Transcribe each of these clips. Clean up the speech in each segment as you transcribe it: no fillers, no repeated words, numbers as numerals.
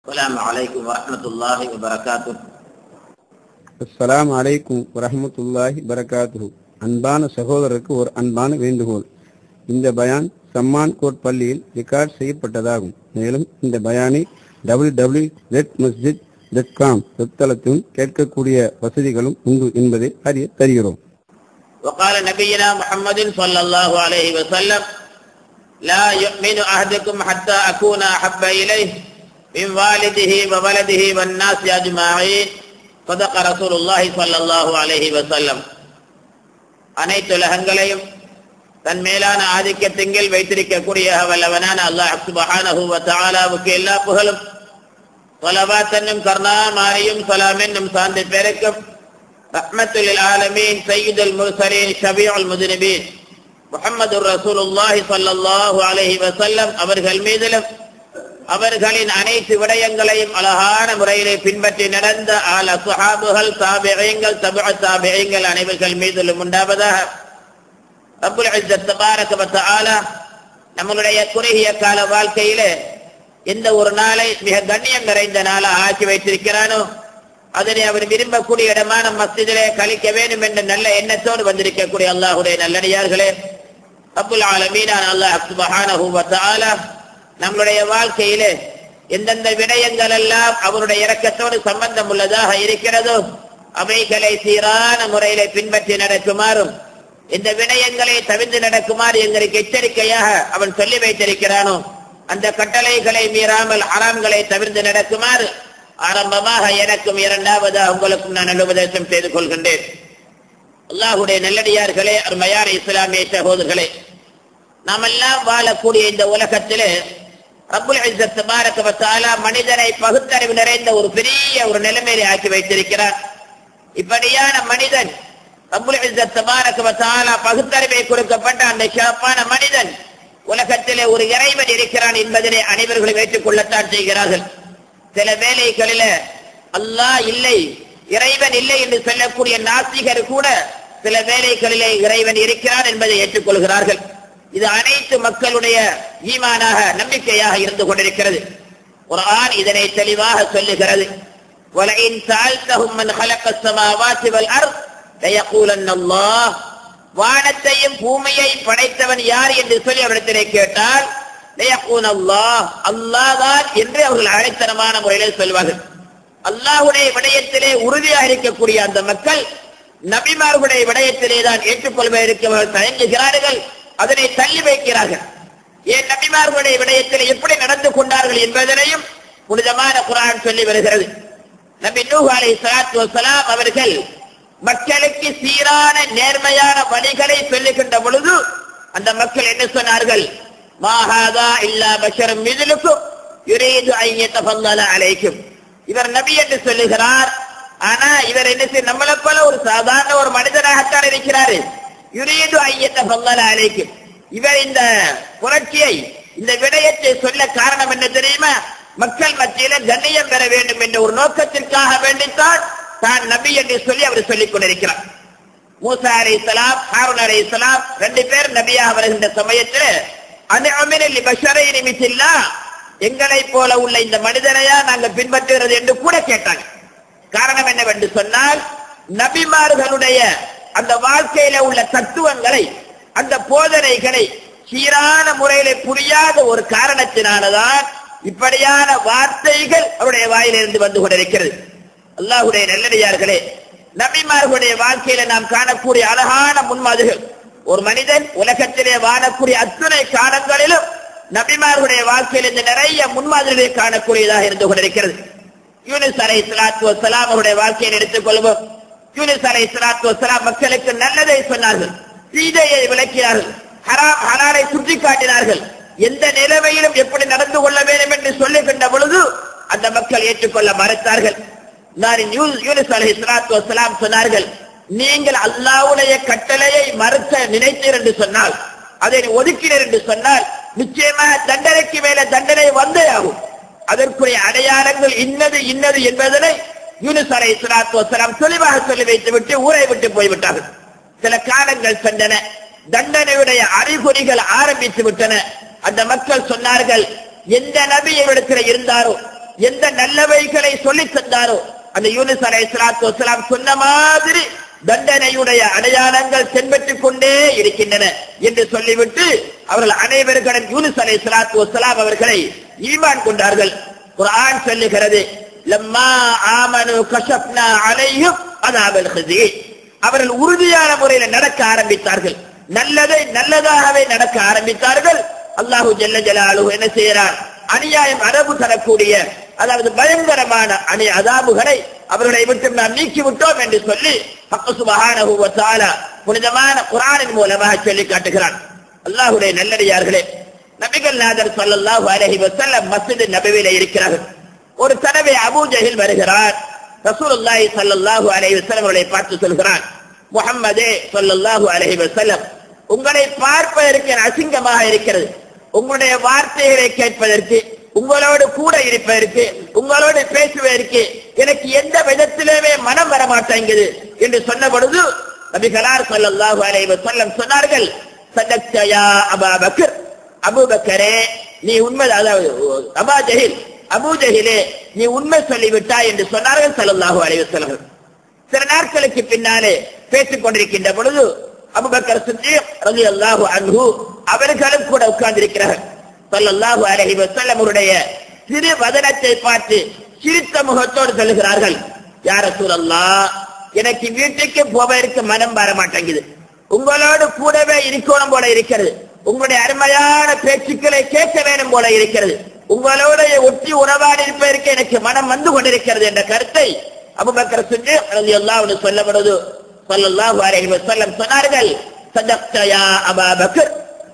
السلام عليكم ورحمة الله وبركاته. அஸ்ஸலாமு அலைக்கும் வரஹ்மத்துல்லாஹி பரகாத்துஹு. அன்பான சகோதரருக்கு ஒரு அன்பான வேண்டுகோள். இந்த பயான் சம்மான் கோட் பள்ளியில் ரெக்கார்ட் செய்யப்பட்டதாகும். மேலும் இந்த பயானை www.masjid.com வெப்தளத்திலும் கேட்கக்கூடிய வசதிகளும் உண்டு என்பதை அறிய தருகிறோம். وقال نبينا محمد صلى الله عليه وسلم: لا يؤمن أحدكم حتى أكون أحب إليه من والده وولده والناس أجمعين. صدق رسول الله صلى الله عليه وسلم. அனைத்து உலகங்களையும் தன் மேலான ஆதிக்கத்தின் வைத்திருக்கக்கூடிய வல்லவனான அல்லாஹ் சுப்ஹானஹு வ தஆலாவுக்கு எல்லா புகழும் ஸலவாத் என்னும் கருணாமழையும் ஸலாம் என்னும் சாந்தி பெருக்கும் ரஹ்மத்துல் லில் ஆலமீன் சய்யிதுல் முர்ஸலீன் ஷஃபீஉல் முذنبீன் முஹம்மதுர் ரசூலுல்லாஹி ஸல்லல்லாஹு அலைஹி வஸல்லம் அவர்கள் மீதிலும் அவர்களின் அனைத்து விடயங்களையும் அழகான முறையிலே பின்பற்றி நடந்த ஆல சுஹாபுகள் தாபிஈன்கள் தபஅ தாபிஈன்கள் அனைவர்கள் மீதிலும் உண்டாவதாக. ரப்புல் இஸ்ஸத் தபாரக வ தஆலா நம்மளுடைய குறுகிய கால வாழ்க்கையிலே எந்த ஒரு நாளை மிக கண்ணியம் நிறைந்த நாளா ஆக்கி வைத்திருக்கிறானோ அதனை அவர் விரும்பக்கூடிய இடமான மஸ்ஜிதிலே கழிக்க வேண்டும் என்ற நல்ல எண்ணத்தோடு வந்திருக்கக்கூடிய அல்லாஹ்வுடைய நல்லடியார்களே, ரப்புல் ஆலமீனான அல்லாஹ் சுப்ஹானஹு வ தஆலா நம்மளுடைய வாழ்க்கையிலே எந்தெந்த விடயங்கள் எல்லாம் அவருடைய இரக்கத்தோடு சம்பந்தம் உள்ளதாக இருக்கிறதோ அவைகளை சீரான முறையிலே பின்பற்றி நடக்குமாறும் இந்த விடயங்களை தவிர்த்து நடக்குமாறு எங்களுக்கு எச்சரிக்கையாக அவன் சொல்லி வைத்திருக்கிறானோ அந்த கட்டளைகளை மீறாமல் ஹராம்களை தவிர்த்து நடக்குமாறு ஆரம்பமாக எனக்கும் இரண்டாவதாக உங்களுக்கும் நான் நல்லுபதேசம் செய்து கொள்கின்றேன். அல்லாஹ்வுடைய நல்லடியார்களே, அருமையான இஸ்லாமிய சகோதரர்களே, நாமெல்லாம் வாழக்கூடிய இந்த உலகத்திலே ரப்புல் இஸ்ஸத் தபாரக வ தஆலா மனிதனை பகுத்தறிவு நிறைந்த ஒரு பெரிய ஒரு நிலைமையை ஆக்கி வைத்திருக்கிறார். இப்படியான மனிதன் ரப்புல் இஸ்ஸத் தபாரக வ தஆலா பகுத்தறிவை கொடுக்கப்பட்ட அந்த சிறப்பான மனிதன் உலகத்திலே ஒரு இறைவன் இருக்கிறான் என்பதனை அனைவர்களும் ஏற்றுக்கொள்ளத்தான் செய்கிறார்கள். சில வேளைகளில அல்லாஹ் இல்லை, இறைவன் இல்லை என்று சொல்லக்கூடிய நாஸ்திகர் கூட சில வேளைகளிலே இறைவன் இருக்கிறான் என்பதை ஏற்றுக்கொள்கிறார்கள். இது அனைத்து மக்களுடைய ஈமானாக நம்பிக்கையாக இருந்து கொண்டிருக்கிறது. குர்ஆன் இதனை தெளிவாக சொல்லுகிறது. وَلَئِنْ سَأَلْتَهُمْ مَنْ خَلَقَ السَّمَاوَاتِ وَالْأَرْضَ لَيَقُولَنَّ اللَّهُ. வானத்தையும் பூமியை படைத்தவன் யார் என்று சொல்லி அவரிடத்திலே கேட்டால் லயகூன அல்லாஹ், அல்லாஹ் தான் என்று அவர்கள் அழைத்தனமான முறையிலே சொல்வார்கள். அல்லாஹ்வுடைய விடயத்திலே உறுதியாக இருக்கக்கூடிய அந்த மக்கள் நபிமார்களுடைய விடயத்திலே தான் ஏற்றுக்கொள்வதற்கு அவர்கள் தயங்குகிறார்கள், அதனை தள்ளி வைக்கிறார்கள். ஏன் நபிமார்களுடைய விடயத்தில் எப்படி நடந்து கொண்டார்கள் என்பதனையும் புனிதமான குர்ஆன் சொல்லி வருகிறது. நபி நூஹ் அலைஹிஸ்ஸலாத்து வஸ்ஸலாம் அவர்கள் மக்களுக்கு சீரான நேர்மையான வழிகளை சொல்லுகின்ற பொழுது அந்த மக்கள் என்ன சொன்னார்கள்? மா ஹாதா இல்லா பஷரும் மிஸ்லுக்கும் யுரீது அன் யதஃபல்லல அலைக்கும். இவர் நபி என்று சொல்லுகிறார், ஆனா இவர் என்ன செய்ய நம்மளை போல ஒரு சாதாரண ஒரு மனிதனாகத்தான் இருக்கிறாரு. யுரீது அன் யதஃபல்லல அலைக்கும். இவர் இந்த புரட்சியை இந்த விடயத்தை சொல்ல காரணம் என்ன தெரியுமா? மக்கள் மத்தியில கண்ணியம் பெற வேண்டும் என்ற ஒரு நோக்கத்திற்காக வேண்டித்தான் தான் நபி என்று சொல்லி அவர் சொல்லிக் கொண்டிருக்கிறார். மூசா அலைஹிஸ்ஸலாம், ஹாரூன் அலைஹிஸ்ஸலாம் ரெண்டு பேர் நபியாக வருகின்ற சமயத்தில் அன்அமினல் பஷரைனி மிஸ்லா, எங்களை போல உள்ள இந்த மனிதனையா நாங்கள் பின்பற்றுகிறது என்று கூட கேட்டாங்க. காரணம் என்னவென்று சொன்னால் நபிமார்களுடைய அந்த வாழ்க்கையில உள்ள தத்துவங்களை அந்த போதனைகளை சீரான முறையிலே புரியாத ஒரு காரணத்தினால்தான் இப்படியான வார்த்தைகள் அவருடைய வாயிலிருந்து வந்து கொண்டிருக்கிறது. அல்லாஹ்வுடைய நல்லடியார்களே, நபிமார்களுடைய வாழ்க்கையில நாம் காணக்கூடிய அழகான முன்மாதிரிகள். ஒரு மனிதன் உலகத்திலே வாழக்கூடிய அத்தனை காலங்களிலும் நபிமார்களுடைய வாழ்க்கையில் இந்த நிறைய முன்மாதிரிகளை காணக்கூடியதாக இருந்து கொண்டிருக்கிறது. யூனுஸ் அலைஹிஸ்ஸலாத்து வஸ்ஸலாம் அவருடைய வாழ்க்கையை எடுத்துக்கொள்வோம். யூனுஸ் அலைஹிஸ்ஸலாத்து வஸ்ஸலாம் மக்களுக்கு நல்லதை சொன்னார்கள், தீதையை விளக்கினார்கள், ஹராம் ஹலாலை சுட்டி காட்டினார்கள். எந்த நிலைமையிலும் எப்படி நடந்து கொள்ள வேண்டும் என்று சொல்லுகின்ற பொழுது அந்த மக்கள் ஏற்றுக்கொள்ள மறுத்தார்கள். யூனுஸ் அலைஹிஸ்ஸலாத்து வஸ்ஸலாம் சொன்னார்கள், நீங்கள் அல்லாஹ்வுடைய கட்டளையை மறுக்க நினைத்தீர் என்று சொன்னால், அதை ஒதுக்கினர் என்று சொன்னால் நிச்சயமாக தண்டனைக்கு மேல தண்டனை வந்தே ஆகும். அதற்குரிய அடையாளங்கள் இன்னது இன்னது என்பதனை யூனுஸ் அலைஹிஸ்ஸலாத்து வஸ்ஸலாம் தெளிவாக சொல்லி வைத்து விட்டு ஊரை விட்டு போய்விட்டார்கள். சில காலங்கள் சென்றன, தண்டனையுடைய அறிகுறிகள் ஆரம்பித்து விட்டன. அந்த மக்கள் சொன்னார்கள், எந்த நபி இடத்துல இருந்தாரோ எந்த நல்லவைகளை சொல்லித் தந்தாரோ அந்த யூனுஸ் அலைஹிஸ்ஸலாத்து வஸ்ஸலாம் சொன்ன மாதிரி தண்டனையுடைய அடையாளங்கள் தென்பட்டுக் கொண்டே இருக்கின்றன என்று சொல்லிவிட்டு அவர்கள் அனைவர்களும் யூனுஸ் அலைஹிஸ்ஸலாத்து வஸ்ஸலாம் அவர்களை ஈமான் கொண்டார்கள். குர்ஆன் சொல்லுகிறது, லம்மா ஆமனு கஷப்னா அலைஹிம் அஸாபல் ஹிஸி. அவர்கள் உறுதியான முறையில் நடக்க ஆரம்பித்தார்கள், நல்லதை நல்லதாகவே நடக்க ஆரம்பித்தார்கள். அல்லாஹு ஜல்ல ஜலாலுஹு என்ன செய்கிறார்? அநியாயம் அரபு தரக்கூடிய அதாவது பயங்கரமான அதாபுகளை அவர்களை விட்டு நாம் நீக்கி விட்டோம் என்று சொல்லி ஹக் சுப்ஹானஹு வ தஆலா புனிதமான குர்ஆனின் மூலமாக சொல்லி காட்டுகிறான். அல்லாஹ்வுடைய நல்லடியார்களே, நபிகள் நாதர் ஸல்லல்லாஹு அலைஹி வஸல்லம் மஸ்ஜித் நபவியிலே இருக்கிறார்கள். ஒரு தடவை அபூ ஜஹில் வருகிறார். ரசூலுல்லாஹி ஸல்லல்லாஹு அலைஹி வஸல்லம் அவர்களை பார்த்து சொல்கிறான், முஹம்மதே ஸல்லல்லாஹு அலைஹி வஸல்லம், உங்களை பார்ப்பதற்கு அசிங்கமாக இருக்கிறது. உங்களுடைய வார்த்தைகளை கேட்பதற்கு, உங்களோடு கூட இருப்பதற்கு, உங்களோடு பேசுவதற்கு எனக்கு எந்த விதத்திலுமே மனம் வரமாட்டேங்குது என்று சொன்ன பொழுது நபிகளார் ஸல்லல்லாஹு அலைஹி வஸல்லம் சொன்னார்கள், சதக்த யா அபூ பக்கர், அபூபக்கரே நீ உண்மை, அதாவது அபூ ஜஹிலே நீ உண்மை சொல்லிவிட்டாய் என்று சொன்னார்கள் ஸல்லல்லாஹு அலைஹி வஸல்லம். சில நாட்களுக்கு பின்னாலே பேசிக் கொண்டிருக்கின்ற பொழுது அபூபக்கர் சித்தீக் ரலியல்லாஹு அன்ஹு அவர்களும் கூட உட்கார்ந்திருக்கிறார்கள். ஸல்லல்லாஹு அலைஹி வஸல்லம் அவருடைய சிறு வதனத்தை பார்த்து சிரித்த முகத்தோடு சொல்கிறார்கள், யா ரசூலல்லாஹ், எனக்கு வீட்டுக்கு போவதற்கு மனம் வர மாட்டேங்குது, உங்களோடு கூடவே இருக்கணும் போல இருக்கிறது, உங்களுடைய அருமையான பேச்சுக்களை கேட்க வேண்டும் போல இருக்கிறது, உங்களோட ஒட்டி உறவாடி இருப்பதற்கு எனக்கு மனம் வந்து கொண்டிருக்கிறது என்ற கருத்தை அபூபக்கர் சித்தீக் ரலியல்லாஹு அன்ஹு சொல்லப்படுது. ஸல்லல்லாஹு அலைஹி வஸல்லம் சொன்னார்கள், சதக்த யா அபூ பக்கர்,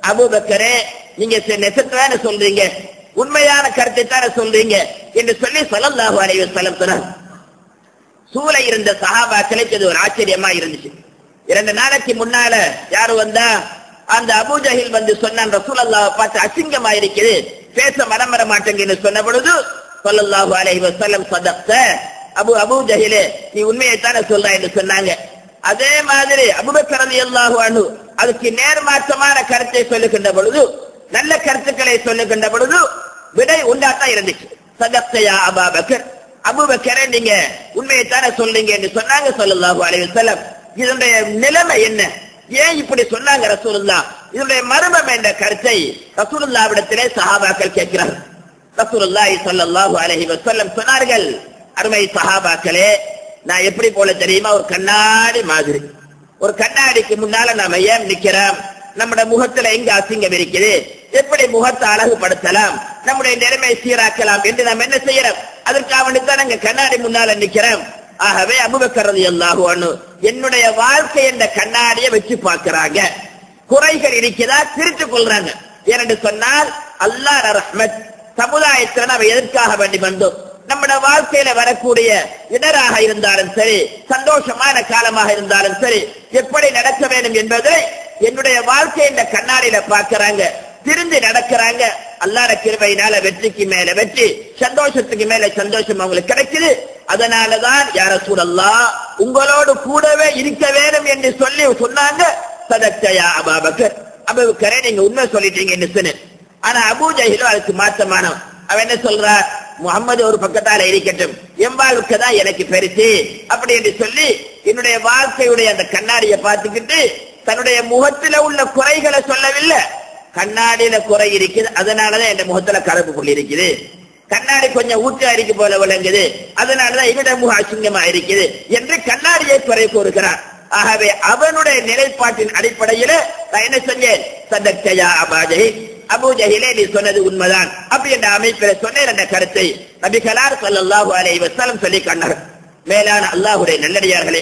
அபூபக்கரே நீங்க நெசத்தான சொல்றீங்க, உண்மையான கருத்தை தானே சொல்றீங்க என்று சொல்லி ஸல்லல்லாஹு அலைஹி வஸல்லம் சொன்னார். சூழ இருந்த சஹாபாக்களுக்கு இது ஒரு ஆச்சரியமா இருந்துச்சு. 2 நாளைக்கு முன்னால யாரு வந்தா? அந்த அபூ ஜஹில் வந்து சொன்னான், ரசூலுல்லாஹ் பார்த்து அசிங்கமா இருக்குது, பேச மனம் வர மாட்டேங்குன்னு சொன்ன பொழுது ஸல்லல்லாஹு அலைஹி வஸல்லம் சதக்த, அபூ ஜஹிலே நீ உண்மையைத்தானே சொல்ற என்று சொன்னாங்க. அதே மாதிரி அபூபக்கர் ரலியல்லாஹு அன்ஹு அதுக்கு நேர்மாற்றமான கருத்தை சொல்லுகின்ற பொழுது, நல்ல கருத்துக்களை சொல்லுகின்ற பொழுது விடை உண்டாத்தான் இருந்துச்சு. சதக்த யா அபூ பக்கர், அபூபக்கரே நீங்க உண்மையைத்தானே சொல்றீங்க என்று சொன்னாங்க ஸல்லல்லாஹு அலைஹி வஸல்லம். இதனுடைய நிலைமை என்ன, ஏன் இப்படி சொன்னாங்க ரசூலுல்லாஹ், இதனுடைய மர்மம் என்ற கருத்தை ரசூலுல்லாஹ்விடத்திலே சஹாபாக்கள் கேட்கிறார்கள். ரசூலுல்லாஹி ஸல்லல்லாஹு அலைஹி வஸல்லம் சொன்னார்கள், அருமை சஹாபாக்களே, நான் எப்படி போல தெரியுமா? ஒரு கண்ணாடி மாதிரி. ஒரு கண்ணாடிக்கு முன்னால நாம ஏன் நிக்கிறோம்? நம்முடைய முகத்துல எங்க அசிங்கம் இருக்குது, எப்படி முகத்தை அழகுபடுத்தலாம், நம்முடைய நிலைமை சீராக்கலாம் என்று நாம் என்ன செய்யறோம்? அதற்காக வேண்டித்தான் நாங்க கண்ணாடி முன்னால நிக்கிறோம். ஆகவே அபூபக்கர் ரலியல்லாஹு அன்ஹு என்னுடைய வாழ்க்கை என்ற கண்ணாடியை வச்சு பார்க்கிறாங்க, குறைகள் இருக்கிறதா திருத்திக் கொள்றாங்க. ஏனென்று சொன்னால் அல்லாஹ் ரஹ்மத் சமுதாயத்தில் நாம் எதற்காக வேண்டி வந்தோம்? நம்முடைய வாழ்க்கையில வரக்கூடிய இடராக இருந்தாலும் சரி, சந்தோஷமான காலமாக இருந்தாலும் சரி, எப்படி நடக்க வேண்டும் என்பதை என்னுடைய வாழ்க்கை என்ற கண்ணாடியில பார்க்கிறாங்க, திருந்தி நடக்கிறாங்க. அல்லாஹ்வுடைய கிருபையினால வெற்றிக்கு மேல வெற்றி, சந்தோஷத்துக்கு மேல சந்தோஷம் அவங்களுக்கு கிடைக்குது. அதனாலதான் யா ரசூலல்லாஹ் உங்களோடு கூடவே இருக்க வேண்டும் என்று சொல்லி சொன்னாங்க. சதக்த யா அபூ பக்கர், அபூபக்கரே நீங்க உண்மை சொல்லிட்டீங்கன்னு சொன்னேன். ஆனா அபூ ஜஹில் அதுக்கு மாற்றமானவன். அவன் என்ன சொல்றார்? முகம்மது ஒரு பக்கத்தால இருக்கட்டும், என் வாழ்க்கை தான் எனக்கு பெருசு அப்படி என்று சொல்லி என்னுடைய வாழ்க்கையுடைய அந்த கண்ணாடியை பார்த்துக்கிட்டு தன்னுடைய முகத்துல உள்ள குறைகளை சொல்லவில்லை. கண்ணாடியில குறை இருக்குது, அதனாலதான் என் முகத்துல கருப்பு புள்ளி இருக்குது, கண்ணாடி கொஞ்சம் ஊற்றி அரிக்கு போல விளங்குது, அதனாலதான் என்னுடைய முக அசிங்கமா இருக்குது என்று கண்ணாடியை குறை கூறுகிறார். ஆகவே அவனுடைய நிலைப்பாட்டின் அடிப்படையில நான் என்ன செஞ்சேன்? சதக்த யா அபூ ஜஹில், அபூ ஜஹிலே நீ சொன்னது உண்மைதான் அப்படி என்ற அமைப்பில் சொன்ன என்ற கருத்தை நபிகளார் ஸல்லல்லாஹு அலைஹி வஸல்லம் சொல்லி காட்டினார்கள். மேலான அல்லாஹ்வுடைய நல்லடியார்களே,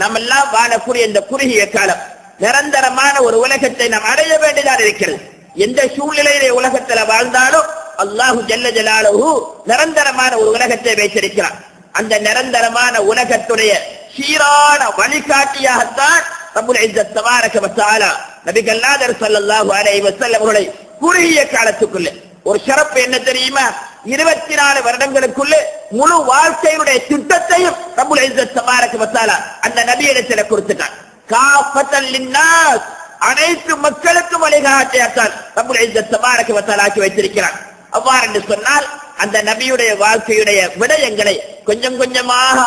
நம்ம எல்லாம் வாழக்கூடிய இந்த குறுகிய காலம் நிரந்தரமான ஒரு உலகத்தை நாம் அடைய வேண்டியதாக இருக்கிறது. எந்த சூழ்நிலையிலே உலகத்தில் வாழ்ந்தாலும் அல்லாஹு ஜல்ல ஜலாலுஹு நிரந்தரமான ஒரு உலகத்தை வைத்திருக்கிறார். அந்த நிரந்தரமான உலகத்துடைய சீரான வழிகாட்டியாகத்தான் ரப்புல் இஸ்ஸத் தபாரக வ தஆலா நபிகள் நாதர் ஸல்லல்லாஹு அலைஹி வஸல்லம் அவர்களை குறுகிய காலத்துக்குள்ள ஒரு சிறப்பு என்ன தெரியுமா? 24 வருடங்களுக்குள்ள முழு வாழ்க்கையுடைய திட்டத்தையும் ரப்புல் இஸ்ஸத் தபாரக வ தஆலா அந்த நபியிடத்தில் கொடுத்துட்டார். காஃபத்தல் லின்னாஸ், அனைத்து மக்களுக்கும் வழிகாட்டியாத்தான் ரப்புல் இஸ்ஸத் தபாரக வ தஆலா ஆக்கி வைத்திருக்கிறார். அவ்வாறு என்று சொன்னால் அந்த நபியுடைய வாழ்க்கையுடைய விடயங்களை கொஞ்சம் கொஞ்சமாக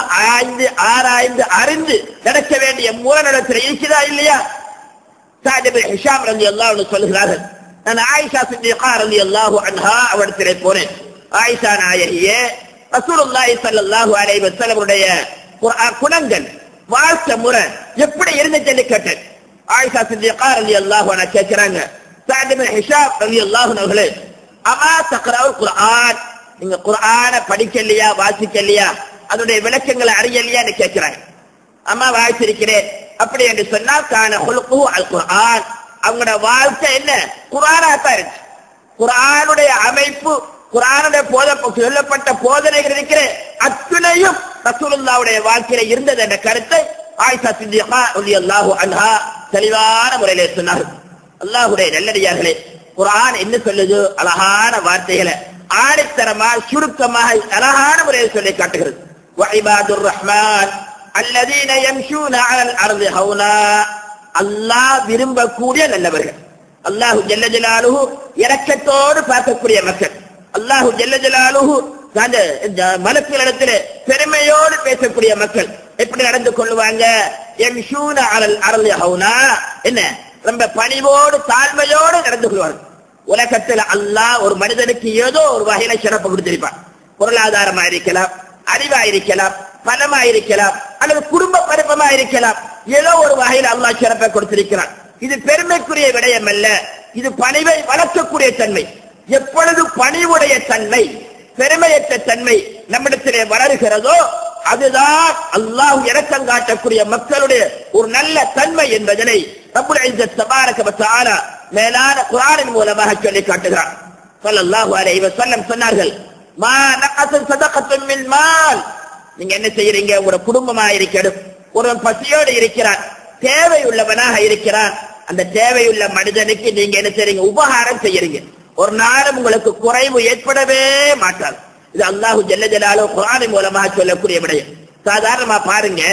ஆராய்ந்து அறிந்து நடக்க வேண்டிய மூலநடத்தில் இருக்கிறதா இல்லையா? சஅத் இப்னு ஹிஷாம் ரலியல்லாஹு அன்ஹு சொல்கிறார்கள், நான் ஆயிஷா சித்திகா ரலியல்லாஹு அன்ஹா அவரிடத்திலே போனேன். ஆயிஷா நாயகியே, ரசூலுல்லாஹி ஸல்லல்லாஹு அலைஹி வஸல்லம் உடைய குணங்கள் வாழ்க்கை முறை எப்படி இருந்துச்சுன்னு கேட்டேன். ஆயிஷா சித்திகா ரலியல்லாஹு அன்ஹா கேட்கிறாங்க, சஅத் இப்னு ஹிஷாம் ரலியல்லாஹு அன்ஹு, அமா தக்ரவுல் குர்ஆன், நீங்க குர்ஆனை படிக்கலையா, வாசிக்கலையா, அதனுடைய விளக்கங்களை அறியலையான்னு கேட்கிறாங்க. அம்மா வாசிச்சிருக்கிறேன் அப்படி என்று சொன்னால் கான ஹுலுகுஹு அல் குர்ஆன், அவங்களோட வாழ்க்கை என்ன குர்ஆனாத்தான் இருக்கு. குர்ஆனுடைய அமைப்பு, குர்ஆனுடைய சொல்லப்பட்ட போதனைகள் இருக்கிற அத்துணையும் ரசூலுல்லாஹ்வுடைய வாழ்க்கையில இருந்தது என்ற கருத்தை ஆயிஷா சித்திகா ரலியல்லாஹு அன்ஹா தெளிவான முறையிலே சொன்னார்கள். அல்லாஹ்வுடைய நல்லடியார்களே, குர்ஆன் என்ன சொல்லுது? அழகான வார்த்தைகளை ஆணித்தரமாக சுருக்கமாக அழகான முறையில் சொல்லி காட்டுகிறது. வஇபாதுர் ரஹ்மான் அல்லதீன யம்ஷூன அலல் அர்தி ஹௌனா, அல்லாஹ் விரும்பக்கூடிய நல்லவர்கள், அல்லாஹு ஜல்ல ஜலாலுஹு இரக்கத்தோடு பார்க்கக்கூடிய மக்கள், அல்லாஹு ஜல்ல ஜலாலுஹு மலக்குகளிடத்திலே பெருமையோடு பேசக்கூடிய மக்கள் எப்படி நடந்து கொள்வாங்க? யம்ஷூன அலல் அர்தி ஹௌனா, என்ன ரொம்ப பணிவோடு தாழ்மையோடு நடந்து கொள்வார்கள். உலகத்தில் அல்லாஹ் ஒரு மனிதனுக்கு ஏதோ ஒரு வகையில சிறப்பு கொடுத்திருப்பான். பொருளாதாரமா இருக்கலாம், அறிவா இருக்கலாம், பணமா இருக்கலாம், அல்லது குடும்ப பருப்பமா இருக்கலாம், ஏதோ ஒரு வகையில் அல்லாஹ் சிறப்பை கொடுத்திருக்கிறான். இது பெருமைக்குரிய விடயம் அல்ல, இது பணிவை வளர்க்கக்கூடிய தன்மை. எப்பொழுது பணிவுடைய தன்மை, பெருமையற்ற தன்மை நம்மிடத்திலே வளர்கிறதோ அதுதான் அல்லாஹ் இரக்கம் காட்டக்கூடிய மக்களுடைய ஒரு நல்ல தன்மை என்பதனை ரப்புல் இஸ்ஸத் தபாரக வ தஆலா மேலான குர்ஆனின் மூலமாக சொல்லி காட்டுகிறார். ஸல்லல்லாஹு அலைஹி வஸல்லம் சொன்னார்கள், மா நகஸ ஸதகத்தும் மின் மால், நீங்க என்ன செய்யறீங்க? ஒரு குடும்பமா இருக்கணும், ஒருவன் பசியோடு இருக்கிறான், தேவை உள்ளவனாக இருக்கிறான், அந்த தேவையுள்ள மனிதனுக்கு நீங்க என்ன செய்றீங்க? உபகாரம் செய்யறீங்க. ஒரு நாளும் உங்களுக்கு குறைவு ஏற்படவே மாட்டாது. இது அல்லாஹு ஜல்ல ஜலாலுஹு குர்ஆனின் மூலமாக சொல்லக்கூடிய விடயம். சாதாரணமா பாருங்க,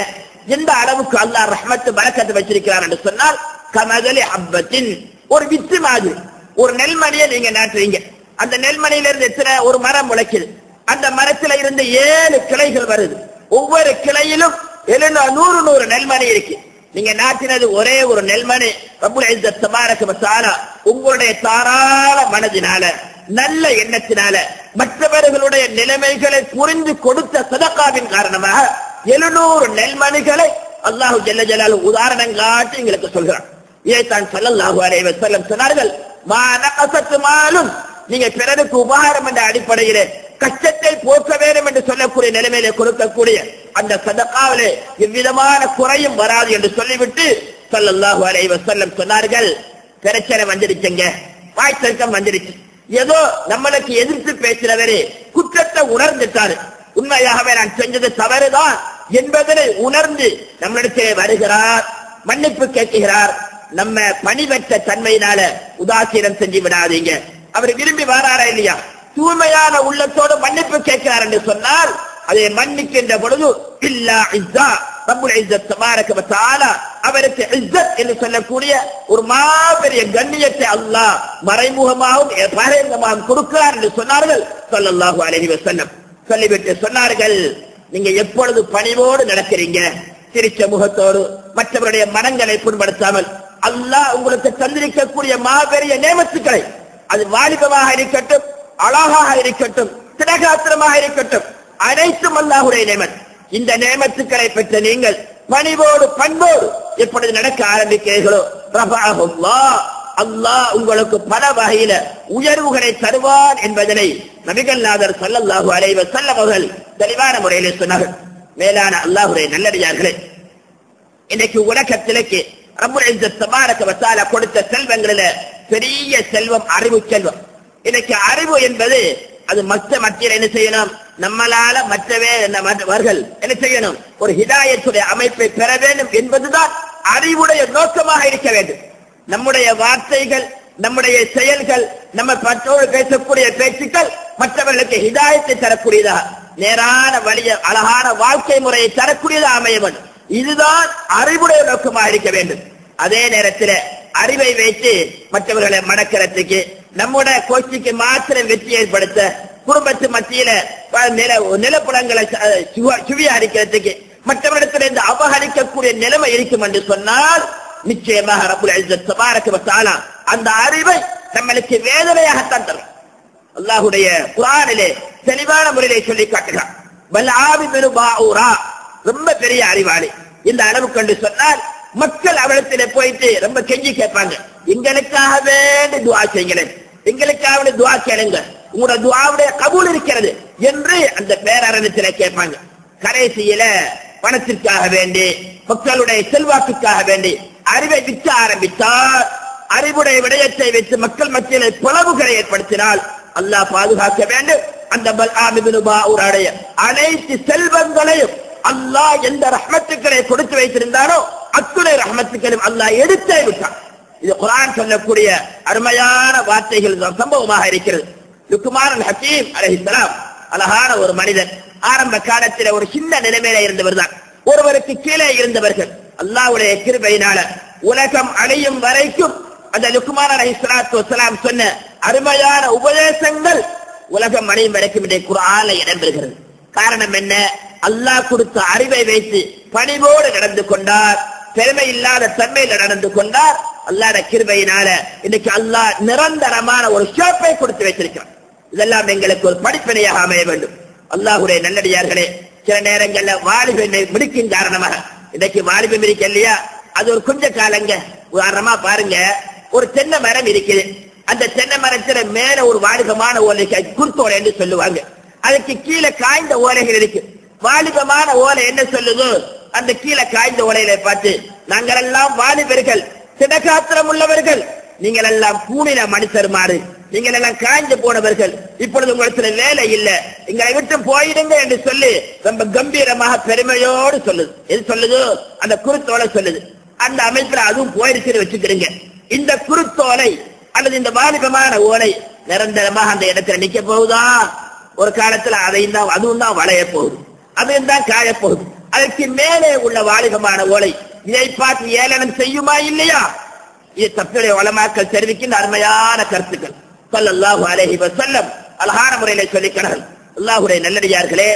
எந்த அளவுக்கு அல்லாஹ் ரஹ்மத்து பரக்கத்து வச்சிருக்கிறார் என்று சொன்னால், கமதலி ஹப்பத்தின், ஒரு வித்து மாதிரி ஒரு நெல்மணியை நீங்க நாட்டுறீங்க. அந்த நெல்மணியில இருந்து எத்தனை ஒரு மரம் முளைக்குது, அந்த மரத்துல இருந்து 7 கிளைகள் வருது. ஒவ்வொரு கிளையிலும் 100 நெல்மணி இருக்கு. நீங்க நாட்டினது ஒரே ஒரு நெல்மணி. ரப்புல் இஸ்ஸத் தபாரக வ தஆலா உங்களுடைய தாராள மனதினால, நல்ல எண்ணத்தினால, மற்றவர்களுடைய நிலைமைகளை புரிந்து கொடுத்த சதகாவின் காரணமாக 700 நெல்மணிகளை அல்லாஹு ஜல்ல ஜலாலுஹு உதாரணம் காட்டி எங்களுக்கு சொல்கிறான். இதைத்தான் ஸல்லல்லாஹு அலைஹி வஸல்லம் சொன்னார்கள், மா நகஸத் மாலும், நீங்க பிறருக்கு உபகாரம் என்ற அடிப்படையிலே கஷ்டத்தை போக்க வேண்டும் என்று சொல்லக்கூடிய நிலைமையிலே கொடுக்கக்கூடிய அந்த சதகாவிலே எவ்விதமான குறையும் வராது என்று சொல்லிவிட்டு ஸல்லல்லாஹு அலைஹி வஸல்லம் சொன்னார்கள், பிரச்சனை வந்துடுச்சுங்க, வாய்த்தர்க்கம் வந்துடுச்சு, ஏதோ நம்மளுக்கு எதிர்த்து பேசுறவரே குற்றத்தை உணர்ந்துட்டாரு, உண்மையாகவே நான் செஞ்சது தவறுதான் என்பதனை உணர்ந்து நம்மளிடத்திலே வருகிறார், மன்னிப்பு கேட்கிறார். நம்ம பணிபெற்ற தன்மையினால உதாசீனம் செஞ்சு விடாதீங்க. அவர் விரும்பி வராரா இல்லையா? தூய்மையான உள்ளத்தோடு மன்னிப்பு கேட்கிறார் என்று சொன்னால் அதை மன்னிக்கின்ற பொழுது இல்லா இஸ்ஸா, ரப்புல் இஸ்ஸத் தபாரக வ தஆலா அவருக்கு இஸ்ஸத் என்று சொல்லக்கூடிய ஒரு மாபெரிய கண்ணியத்தை அல்லாஹ் மறைமுகமாகவும் பகிரங்கமாகவும் கொடுக்கிறார் என்று சொன்னார்கள் ஸல்லல்லாஹு அலைஹி வஸல்லம். சொல்லிவிட்டு சொன்னார்கள், நீங்க எப்பொழுது பணிவோடு நடக்கிறீங்க, சிரிச்ச முகத்தோடு, மற்றவருடைய மனங்களை புண்படுத்தாமல், அல்லாஹ் உங்களுக்கு தந்திருக்கக்கூடிய மாபெரிய நேமத்துக்களை, அது வாலிபமாக இருக்கட்டும், அழகாக இருக்கட்டும், திடகாத்திரமாக இருக்கட்டும், அனைத்தும் அல்லாஹ்வுடைய நேமத். இந்த நேமத்துக்களை பெற்ற நீங்கள் பணிவோடு பண்போடு எப்பொழுது நடக்க ஆரம்பிக்கிறீர்களோ ரஃபஅஹுல்லாஹ், அல்லாஹ் உங்களுக்கு பல வகையில உயர்வுகளை தருவான் என்பதனை நபிகள் நாதர் ஸல்லல்லாஹு அலைஹி வஸல்லம் அவர்கள் தெளிவான முறையிலே சொன்னார்கள். மேலான அல்லாஹ்வுடைய நல்லடியார்களே, இன்னைக்கு உலகத்திற்கு ரப்புல் இஸ்ஸத் தபாரக வ தஆலா கொடுத்த செல்வங்களில பெரிய செல்வம் அறிவு செல்வம். இன்னைக்கு அறிவு என்பது அது மத்தியில் என்ன செய்யணும்? நம்மளால மற்றவர்கள் என்ன செய்யணும்? ஒரு ஹிதாயத்துடைய அமைப்பை பெற வேண்டும் என்பதுதான் அறிவுடைய நோக்கமாக இருக்க வேண்டும். நம்முடைய வார்த்தைகள், நம்முடைய செயல்கள், நம்ம மற்றோடு பேசக்கூடிய பேச்சுக்கள் மற்றவர்களுக்கு ஹிதாயத்தை தரக்கூடியதா, நேரான வழிய அழகான வாழ்க்கை முறையை தரக்கூடியதா அமைய வேண்டும். இதுதான் அறிவுடைய நோக்கமாக இருக்க வேண்டும். அதே நேரத்தில் அறிவை வைத்து மற்றவர்களை மடக்கிறதுக்கு, நம்முடைய கோஷ்டிக்கு மாத்திரம் வெற்றி ஏற்படுத்த, குடும்பத்து மத்தியில நிலப்புலங்களை சுவியா அடிக்கிறதுக்கு மற்றவரிடத்திலிருந்து அபகரிக்கக்கூடிய நிலைமை இருக்கும் என்று சொன்னால் நிச்சயமாக ரப்புல் இஸ்ஸத் தபாரக வ தஆலா அந்த அறிவை நம்மளுக்கு வேதனையாகத்தான் தரும். அல்லாஹ்வுடைய குர்ஆனிலே தெளிவான முறையிலே சொல்லி காட்டுகிறார். பல்ஆபி பின் பாஊரா ரொம்ப பெரிய அறிவாளி. இந்த அளவு கண்டு சொன்னால் மக்கள் அவரிடத்திலே போயிட்டு ரொம்ப கெஞ்சி கேட்பாங்க, எங்களுக்காக வேண்டி துஆ செய்யுங்களேன், எங்களுக்காக வேண்டி துஆ கேளுங்க, உங்களோட துஆவுடைய கபூல் இருக்கிறது என்று அந்த பேரரசத்திலே கேட்பாங்க. கடைசியில பணத்திற்காக வேண்டி மக்களுடைய செல்வாக்குக்காக வேண்டி அறிவை விற்க ஆரம்பித்தால், அறிவுடைய விடயத்தை வைத்து மக்கள் மத்தியிலே பிளவுகளை ஏற்படுத்தினால் அல்லாஹ் பாதுகாக்க வேண்டும். அந்த பல்ஆம் இப்னு பாஊருடைய அனைத்து செல்வங்களையும் அல்லாஹ் எந்த ரஹ்மத்துக்களை கொடுத்து வைத்திருந்தாரோ அத்துணை ரஹ்மத்துக்களையும் அல்லாஹ் எடுத்தே விட்டான். இது குர்ஆன் சொல்லக்கூடிய அருமையான வார்த்தைகள் சம்பவமாக இருக்கிறது. லுக்மான் ஹக்கீம் அலைஹிஸ்ஸலாம் அழகான ஒரு மனிதன். ஆரம்ப காலத்தில் ஒரு சின்ன நிலைமையில இருந்தவர் தான். ஒருவருக்கு கீழே இருந்தவர்கள் அல்லாஹ்வுடைய கிருபையினால உலகம் அடையும் வரைக்கும் அந்த லுக்மான் அலைஹிஸ்ஸலாத்து வஸ்ஸலாம் சொன்ன அருமையான உபதேசங்கள் உலகம் அடையும் வரைக்கும் இந்த குர்ஆன்ல இடம்பெறுகிறது. காரணம் என்ன? அல்லாஹ் கொடுத்த அறிவை வைத்து பணிவோடு நடந்து கொண்டார், பெருமை இல்லாத தன்மையில் நடந்து கொண்டார். அல்லாஹ்வுடைய கிருபையினால இன்னைக்கு அல்லாஹ் நிரந்தரமான ஒரு ஷேப்பை கொடுத்து வைத்திருக்கிறார். இதெல்லாம் எங்களுக்கு ஒரு படிப்பினையாக அமைய வேண்டும். அல்லாஹ்வுடைய நல்லடியார்களே, சில நேரங்கள்ல வாலிபனை முடிக்கும் காரணமாக இன்னைக்கு வாலிபம் இருக்கு இல்லையா, அது ஒரு கொஞ்ச காலங்க. உதாரணமா பாருங்க, ஒரு தென்னை மரம் இருக்குது. அந்த தென்னை மரத்துல மேல ஒரு வாலிபமான ஓலை, குருத்தோலை என்று சொல்லுவாங்க. அதுக்கு கீழே காய்ந்த ஓலைகள் இருக்கு. வாலிபமான ஓலை என்ன சொல்லுதோ அந்த கீழே காய்ந்த ஓலையில பார்த்து, நாங்கள் எல்லாம் வாலிபர்கள், திடகாத்திரம் உள்ளவர்கள், நீங்கள் எல்லாம் பூணின மனுஷர் மாறு, நீங்கள் எல்லாம் காய்ந்து போனவர்கள், இப்பொழுது உங்களுக்கு வேலை இல்லை, எங்களை விட்டு போயிடுங்க என்று சொல்லி ரொம்ப கம்பீரமாக பெருமையோடு சொல்லுது. எது சொல்லுதோ அந்த குருத்தோலை சொல்லுது. அந்த அமைப்புல அதுவும் போயிருச்சுன்னு வச்சுக்கிறீங்க. இந்த குருத்தோலை அல்லது இந்த வாலிபமான ஓலை நிரந்தரமாக அந்த இடத்துல நிக்க போகுதா? ஒரு காலத்துல அதையும் தான் அதுவும் தான் வளைய போகுது, அதையும் தான் காய போகுது. அதற்கு மேலே உள்ள வாலிபமான ஓலை இதை பார்த்து ஏளனம் செய்யுமா இல்லையா? இது தப்பியுடைய உலமாக்கள் தெரிவிக்கின்ற அருமையான கருத்துக்கள். ஸல்லல்லாஹு அலைஹி வஸல்லம் அழகான முறையிலே சொல்லிக்கிறார்கள். அல்லாஹ்வுடைய நல்லடியார்களே,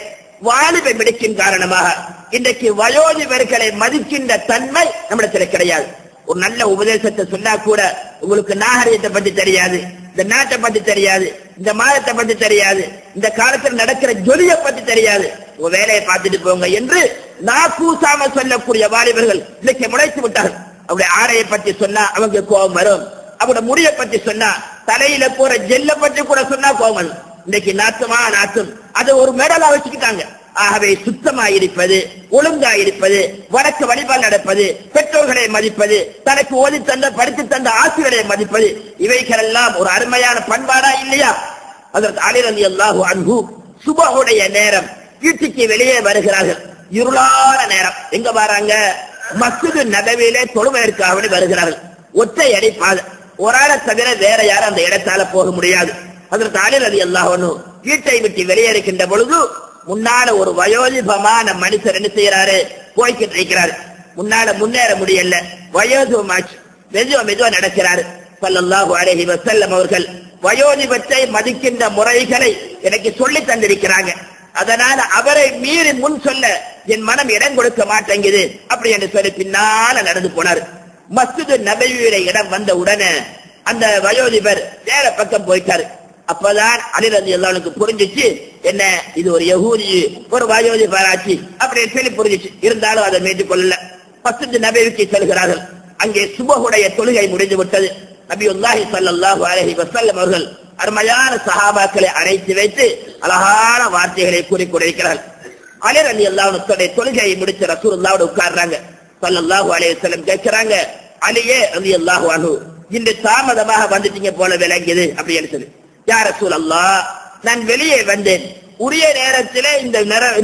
வாலிபை மிடிக்கும் காரணமாக இன்றைக்கு வயோதிபர்களை மதிக்கின்ற தன்மை நம்மிடத்தில் கிடையாது. ஒரு நல்ல உபதேசத்தை சொன்னா கூட உங்களுக்கு நாகரிகத்தை பற்றி தெரியாது, இந்த நாட்டை பற்றி தெரியாது, இந்த மாதத்தை பற்றி தெரியாது, இந்த காலத்தில் நடக்கிற ஜொலியை பற்றி தெரியாது, உங்க வேலையை பார்த்துட்டு போங்க என்று நாக்கூசாம சொல்லக்கூடிய வாலிபர்கள் இன்னைக்கு முளைத்து விட்டார்கள். அவருடைய ஆடையை பற்றி சொன்னா அவங்க கோபம் வரும், அவருடைய முடியை பற்றி சொன்னா, தலையில போற ஜெல்ல பற்றி கூட சொன்னா கோபம் வரும். இன்னைக்கு நாத்துமா நாத்தும் அதை ஒரு மெடலா வச்சுக்கிட்டாங்க. ஆகவே சுத்தமா இருப்பது, ஒழுங்கா இருப்பது, வடக்கு வழிபாடு நடப்பது, பெற்றோர்களை மதிப்பது, தனக்கு ஓதி தந்த படித்து தந்த ஆசிரியரை மதிப்பது, இவைகள் எல்லாம் ஒரு அருமையான பண்பாடா இல்லையா? அதற்கு அலி ரலியல்லாஹு அன்ஹு சுபஹுடைய நேரம் வீட்டுக்கு வெளியே வருகிறார்கள். இருளான நேரம். எங்க வராங்க? மஸ்ஜிது நபவியிலே தொழுவதற்காக வருகிறார்கள். ஒற்றை அடி பாதை, ஒரு ஆளை தவிர வேற யாரும் அந்த இடத்தால போக முடியாது. அதற்கு அலி ரலியல்லாஹு அன்ஹு வீட்டை விட்டு வெளியேறுகின்ற பொழுது முன்னால ஒரு வயோதிபமான மனுஷர் என்ன செய்யறாரு? போய்கிட்டு இருக்கிறாரு. முன்னால முன்னேற முடியல, வயோதிபமாச்சு, மெதுவா நடக்கிறாரு. ஸல்லல்லாஹு அலைஹி வஸல்லம் அவர்கள் வயோதிபத்தை மதிக்கின்ற முறைகளை எனக்கு சொல்லி தந்திருக்கிறாங்க. அதனால அவரை மீறி முன் சொல்ல என் மனம் இடம் கொடுக்க மாட்டேங்குது அப்படி என்று சொல்லி பின்னால நடந்து போனார். மஸ்ஜிது நபவியுடைய இடம் வந்த உடனே அந்த வயோதிபர் வேற பக்கம் போயிட்டாரு. அப்பதான் அலி ரலியல்லாஹு புரிஞ்சிச்சு, என்ன இது ஒரு யஹூதி, ஒரு வயோதிபராட்சி அப்படின்னு சொல்லி புரிஞ்சிச்சு. இருந்தாலும் அதை மீட்டுக் கொள்ளல. மஸ்ஜிது நபவிக்கு செல்கிறார்கள். அங்கே சுபஹுடைய தொழுகை முடிந்து விட்டது. நபியுல்லாஹி ஸல்லல்லாஹு அலைஹி வஸல்லம் அவர்கள் அருமையான சஹாபாக்களை அழைத்து வைத்து அழகான வார்த்தைகளை கூறி கொண்டிருக்கிறார்கள். அலி ரலியல்லாஹு அன்ஹு தொழுகையை முடிச்சு ரசூலுல்லாஹோட உட்கார்றாங்க. ஸல்லல்லாஹு அலைஹி வஸல்லம் கேட்கிறாங்க, அலியே ரலியல்லாஹு அன்ஹு, இன்று தாமதமாக வந்துட்டீங்க போல விளங்குது அப்படின்னு சொல்லி. யா ரசூலல்லாஹ், நான் வெளியே வந்தேன், உரிய நேரத்திலே இந்த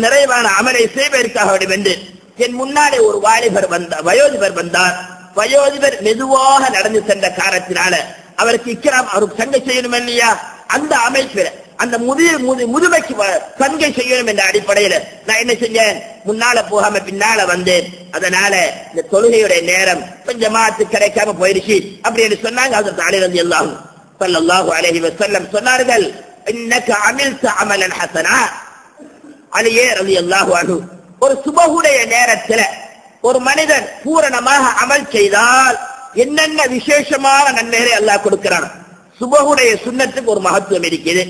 நிறைவான அமலை செய்வதற்காக வந்தேன். என் முன்னாடி ஒரு வயோதிபர் வந்தார். வயோதிபர் மெதுவாக நடந்து சென்ற காரணத்தினால அவருக்கு இக்ராம், அவருக்கு சங்கை செய்யணும் இல்லையா? அந்த அமைப்பில் அந்த முதுமைக்கு சங்கை செய்யணும் என்ற அடிப்படையில நான் என்ன செஞ்சேன்? முன்னால போகாம பின்னால வந்தேன். அதனால இந்த தொழுகையுடைய நேரம் ஜமாஅத்து கிடைக்காம போயிருச்சு அப்படின்னு சொன்னாங்க. அதற்கு அலி ரலியல்லாஹு ஸல்லல்லாஹு அலைஹி வஸல்லம் சொன்னார்கள், இன்னக அமில்த அமலன் ஹஸனா. அலியே ரலியல்லாஹு அன்ஹு, ஒரு சுபஹுடைய நேரத்துல ஒரு மனிதன் பூரணமாக அமல் செய்தால் என்னென்ன விசேஷமான நன்மைகளை அல்லாஹ் கொடுக்கிறான். சுபஹுடைய சுன்னத்துக்கு ஒரு மகத்துவம் இருக்குது,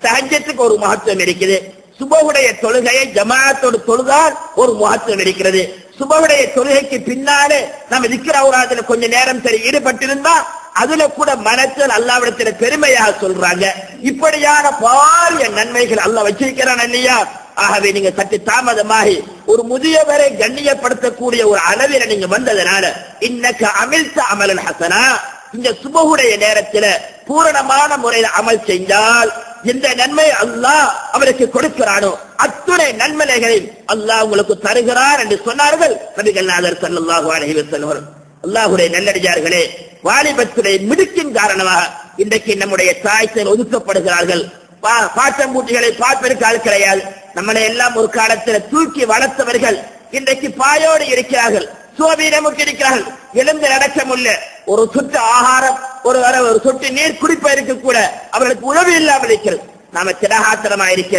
தஹஜ்ஜுக்கு ஒரு மகத்துவம் இருக்குது, சுபஹுடைய தொழுகையை ஜமாஅத்தோடு தொழுதால் ஒரு மகத்துவம் இருக்கிறது, சுபஹுடைய தொழுகைக்கு பின்னாலே நம்ம திக்ர் அவுராதுல கொஞ்ச நேரம் சரி ஈடுபட்டிருந்தா அதுல கூட மனத்தில் அல்லாஹ்விடத்துல பெருமையாக சொல்றாங்க. இப்படியான பாரிய நன்மைகள் அல்லாஹ் வச்சிருக்கிறான் இல்லையா? ஆகவே நீங்க சற்று தாமதமாகி ஒரு முதியவரை கண்ணியப்படுத்தக்கூடிய ஒரு அளவில் நீங்க வந்ததனால இன்னக அமில்த அமலன் ஹஸனா, இந்த சுபஹுடைய நேரத்துல பூரணமான முறையில் அமல் செஞ்சால் எந்த நன்மை அல்லாஹ் அவருக்கு கொடுக்கிறானோ அத்துணை நன்மைகளை அல்லாஹ் உங்களுக்கு தருகிறார் என்று சொன்னார்கள் நபிகள் நாதர் ஸல்லல்லாஹு அலைஹி வஸல்லம். அல்லாஹ்வுடைய நல்லடியார்களே, வாலிபத்துடைய மிடுக்கின் காரணமாக இன்றைக்கு நம்முடைய தாய்கள் ஒதுக்கப்படுகிறார்கள். பாட்டம்பூட்டிகளை பார்ப்பதற்கு ஆள் கிடையாது. நம்மளை எல்லாம் ஒரு காலத்தில் தூக்கி வளர்த்தவர்கள் இன்றைக்கு பாயோடு இருக்கிறார்கள், சோபீனமுக்கு இருக்கிறார்கள், எழுந்து நடக்க முடியல, ஒரு சொட்டு ஆகாரம் ஒரு சொட்டு நீர் குடிப்பதற்கு கூட அவர்களுக்கு உணவு இல்லாமல் இருக்கிறது. நாம திடகாத்திரமா இருக்க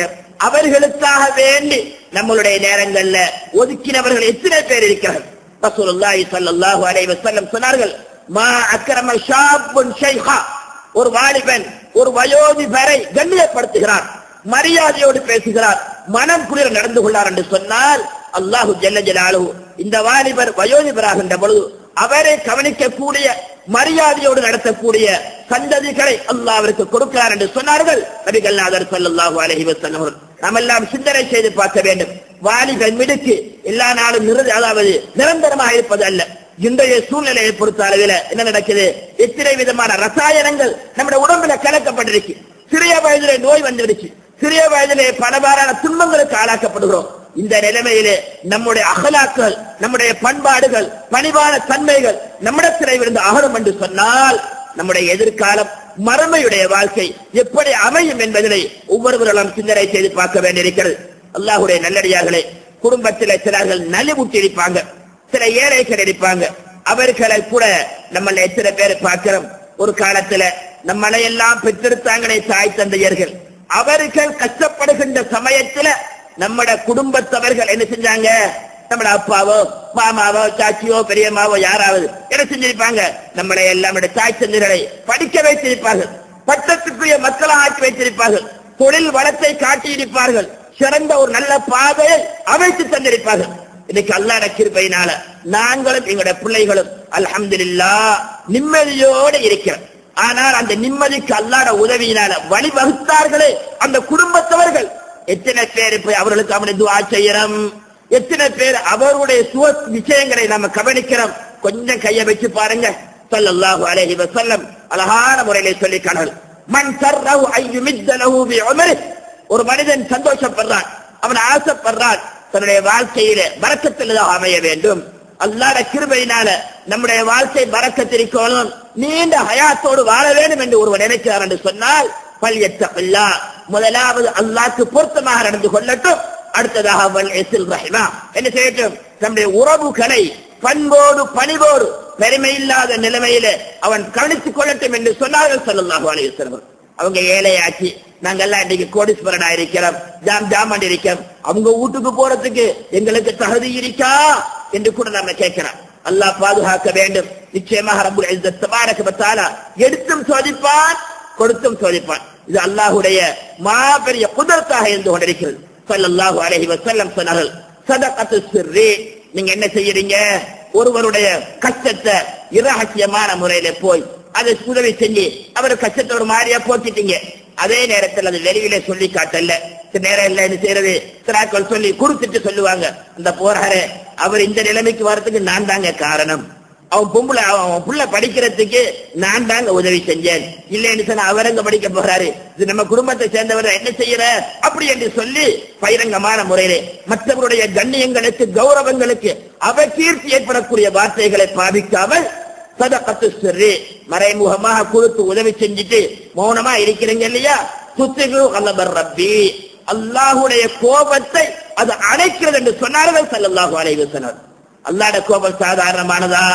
அவர்களுக்காக வேண்டி நம்மளுடைய நேரங்கள்ல ஒதுக்கினவர்கள் எத்தனை பேர் இருக்கிறார்கள். ரசூலுல்லாஹி ஸல்லல்லாஹு அலைஹி வஸல்லம் சொன்னார்கள், மா அக்ரம ஷாபுன் ஷைஹா, ஒரு வாலிபன் ஒரு வயோதிபரை கண்ணியப்படுத்துகிறார், மரியாதையோடு பேசுகிறார், மனம் குளிர நடந்து கொள்ளார் என்று சொன்னால் அல்லாஹு ஜல்ல ஜலாலுஹு இந்த வாலிபர் வயோதிபராகின்ற பொழுது அவரை கவனிக்கக்கூடிய மரியாதையோடு நடத்தக்கூடிய சந்ததிகளை அல்லாஹ் அவருக்கு கொடுக்கிறார் என்று சொன்னார்கள் நபிகள் நாதர் ஸல்லல்லாஹு அலைஹி வஸல்லம். நாம் எல்லாம் சிந்தனை செய்து பார்க்க வேண்டும். வாலிபன் மிடுக்கு எல்லா நாளும் அதாவது நிரந்தரமாக இருப்பது அல்ல. இன்றைய சூழ்நிலையை பொறுத்த அளவில் என்ன நடக்குது? எத்தனை விதமான ரசாயனங்கள் நம்முடைய உடம்புல கலக்கப்பட்டிருக்கு. சிறிய வயதிலே நோய் வந்துடுச்சு, சிறிய வயதிலே பலவாறான துன்பங்களுக்கு ஆளாக்கப்படுகிறோம். இந்த நிலைமையிலே நம்முடைய அகலாக்கள், நம்முடைய பண்பாடுகள், பணிவான தன்மைகள் நம்மிடத்திலே இருந்து அகலும் என்று சொன்னால் நம்முடைய எதிர்காலம் மறுமையுடைய வாழ்க்கை எப்படி அமையும் என்பதனை ஒவ்வொருவர்களும் சிந்தனை செய்து பார்க்க வேண்டியிருக்கிறது. அல்லாஹ்வுடைய நல்லடியார்களே, குடும்பத்திலே சிலர்கள் நலிவுற்றி இருப்பாங்க, சில ஏழைகள் இருப்பாங்க. அவர்களை கூட நம்மள எத்தனை பேர் பார்க்கிறோம். ஒரு காலத்துல நம்மளை எல்லாம் பெற்றெடுத்தாங்களே தாய் தந்தையர்கள், அவர்கள் கஷ்டப்படுகின்ற சமயத்துல நம்மட குடும்பத்தவர்கள் என்ன செஞ்சாங்க? நம்மட அப்பாவோ மாமாவோ சாச்சியோ பெரியம்மாவோ யாராவது என்ன செஞ்சிருப்பாங்க? நம்மளை எல்லாம் தாய் தந்தையர்களை படிக்க வைத்திருப்பார்கள், பட்டத்துக்குரிய மக்களை ஆக்கி வைத்திருப்பார்கள், தொழில் வளத்தை காட்டியிருப்பார்கள், சிறந்த ஒரு நல்ல பாதையை அமைத்து தந்திருப்பார்கள். இன்னைக்கு அல்லாஹ்வுடைய கிருபையினால நாங்களும் எங்களுடைய பிள்ளைகளும் அல்ஹம்துலில்லாஹ் நிம்மதியோடு இருக்கிறோம். ஆனால் அந்த நிம்மதிக்கு அல்லாஹ்வுடைய உதவியினால வழிவகுத்தார்களே அந்த குடும்பத்தவர்கள், எத்தனை பேர் போய் அவர்களுக்கு அவனை துஆ செய்யறோம், எத்தனை பேர் அவருடைய சுவ விஷயங்களை நாம கவனிக்கிறோம். கொஞ்சம் கையை வச்சு பாருங்க. ஸல்லல்லாஹு அலைஹி வஸல்லம் அழகான முறையிலே சொல்லி காணல், மன் சர்ரஹு அய்யுமித்த லஹு பி உம்ரிஹி, ஒரு மனிதன் சந்தோஷப்படுறான், அவன் ஆசைப்படுறான் தன்னுடைய வாழ்க்கையில பரக்கத்தில் அமைய வேண்டும். அல்லாஹ்வுடைய கிருபையினால நம்முடைய வாழ்க்கை பரக்கத்திற்கோனும் நீண்ட ஹயாத்தோடு வாழ வேண்டும் என்று ஒருவர் நினைக்கிறார் என்று சொன்னால் ஃபல்யத்தகில்லாஹ், முதலாவது அல்லாஹ்வுக்கு பொருத்தமாக நடந்து கொள்ளட்டும். அடுத்ததாக வல் இஸ்ல் ரஹிமா, என்ன செய்யட்டும்? நம்முடைய உறவுகளை பண்போடு பணிவோடு பெருமை இல்லாத நிலைமையில அவன் கவனித்துக் கொள்ளட்டும் என்று சொன்னார்கள் ஸல்லல்லாஹு அலைஹி வஸல்லம். அவங்க ஏழையாச்சு, நாங்கெல்லாம் இன்னைக்கு கோடீஸ்வரனா இருக்கிறோம், ஜாமான் இருக்கிறோம், அவங்க வீட்டுக்கு போறதுக்கு எங்களுக்கு தகுதி இருக்கா என்று கூட நாம கேட்கிறோம். அல்லாஹ் பாதுகாக்க வேண்டும். நிச்சயமாக ரப்புல் இஸ்ஸத் தபாரக வ தஆலா எடுத்தும் சோதிப்பான், கொடுத்தும் சோதிப்பான். இது அல்லாஹ்வுடைய மாபெரிய குதரத்தாக இருந்து கொண்டிருக்கிறது. ஸல்லல்லாஹு அலைஹி வஸல்லம் சொன்னார்கள், ஸதகத்து சிர்ரி, நீங்க என்ன செய்யறீங்க? ஒருவருடைய கஷ்டத்தை இரகசியமான முறையில போய் அதை உதவி செஞ்சு அவர் கஷ்டத்தை ஒரு மாதிரியா போக்கிட்டீங்க. அதே நேரத்தில் அது வெளியில சொல்லி காட்டல. சில நேரம் இல்ல என்ன செய்யறது, சிராக்கள் சொல்லி கொடுத்துட்டு சொல்லுவாங்க, அந்த போறாரு அவர் இந்த நிலைமைக்கு வர்றதுக்கு நான் தாங்க காரணம், அவன் புள்ள படிக்கிறதுக்கு நான் தாங்க உதவி செஞ்சேன், இல்லைன்னு சொன்னா அவர் எங்க படிக்க போறாரு, இது நம்ம குடும்பத்தை சேர்ந்தவர் என்ன செய்யற அப்படி என்று சொல்லி பகிரங்கமான முறையிலே மற்றவருடைய கண்ணியங்களுக்கு கௌரவங்களுக்கு அவகீர்த்தி ஏற்படக்கூடிய வார்த்தைகளை பாவிக்காமல் சதகத்து சிர்ரி, மறைமுகமாக கொடுத்து உதவி செஞ்சுட்டு மௌனமா இருக்கிறீங்க இல்லையா, துத்திகு கலபர் ரப்பி, அல்லாஹ்வுடைய கோபத்தை அது அணைக்கிறது என்று சொன்னார்கள் ஸல்லல்லாஹு அலைஹி வஸல்லம். அல்லாஹ்வுடைய கோபம் சாதாரணமானதா?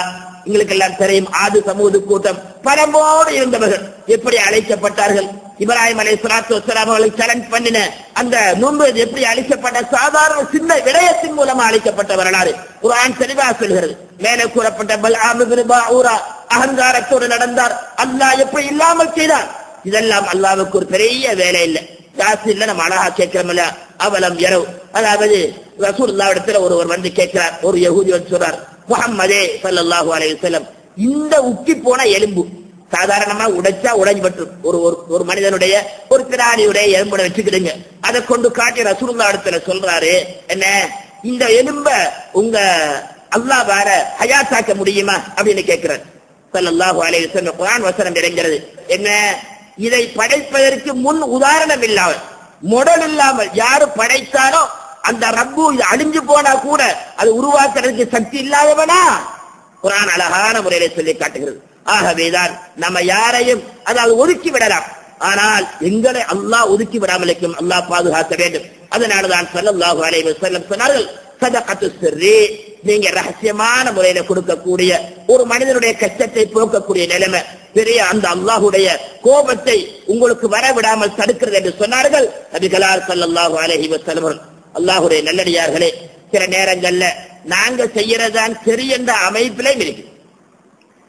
எங்களுக்கு எல்லாம் தெரியும். ஆது சமூக கூட்டம் பரம்போடு இருந்தவர்கள் எப்படி அழைக்கப்பட்டார்கள். இப்ராஹிம் அலைஹிஸ்ஸலாத்து வஸ்ஸலாம் அவர்களை சேலஞ்ச் பண்ணின அந்த நோன்பு எப்படி அழைக்கப்பட்ட சாதாரண சின்ன விடயத்தின் மூலமா அழைக்கப்பட்ட வரலாறு குர்ஆன் தெளிவாக சொல்கிறது. மேலே கூறப்பட்ட பல்ஆம் இப்னு பாஊரா அகங்காரத்தோடு நடந்தார், அல்லாஹ் எப்படி இல்லாமல் செய்தார். இதெல்லாம் அல்லாஹ்வுக்கு ஒரு பெரிய வேலை இல்லை, காசு இல்ல. நம்ம அழகா கேட்கிறோம்ல, அவலம் இரவு. அதாவது ரசூலுல்லாஹ் இடத்துல ஒருவர் வந்து கேட்கிறார், ஒரு யஹூதி வந்து சொல்றார், முஹம்மதே ஸல்லல்லாஹு அலைஹி வஸல்லம், இந்த உக்கி போன எலும்பு சாதாரணமா உடைச்சா உடைஞ்சு பற்றும். ஒரு மனிதனுடைய ஒரு பிராணியுடைய எலும்புட வச்சுக்கிடுங்க, அதை கொண்டு காட்டி ரசூலுல்லாஹ் இடத்துல சொல்றாரு, என்ன இந்த எலும்ப உங்க அல்லாஹ் வேற ஹயாத்தாக்க முடியுமா அப்படின்னு கேட்கிறார். ஸல்லல்லாஹு அலைஹி வஸல்லம் குர்ஆன் வசனம் இறங்கிறது, என்ன இதை படைப்பதற்கு முன் உதாரணம் இல்லாமல் மொடல் இல்லாமல் யாரு படைத்தாரோ அந்த ரப்பு அழிஞ்சு போனா கூட அது உருவாக்குறதுக்கு சக்தி இல்லாதவனா குர்ஆன் அழகான முறையில சொல்லி காட்டுகிறது. ஆகவேதான் நம்ம யாரையும் அதாவது ஒதுக்கி விடலாம், ஆனால் எங்களை அல்லாஹ் ஒதுக்கி விடாமல் அல்லாஹ் பாதுகாக்க வேண்டும். அதனாலதான் ஸல்லல்லாஹு அலைஹி வஸல்லம் சொன்னார்கள், சதகத்து சிர்ரி, நீங்க ரகசியமான முறையில கொடுக்கக்கூடிய ஒரு மனிதனுடைய கஷ்டத்தை போக்கக்கூடிய நிலைமை பெரிய அந்த அல்லாஹுடைய கோபத்தை உங்களுக்கு வர விடாமல் தடுக்கிறது என்று சொன்னார்கள் நபிகளார் ஸல்லல்லாஹு அலைஹி வஸல்லம். அல்லாஹுடைய நல்லடியார்களே, சில நேரங்கள்ல நாங்க செய்யறதான் சரி என்ற அமைப்பிலையும் இருக்கு.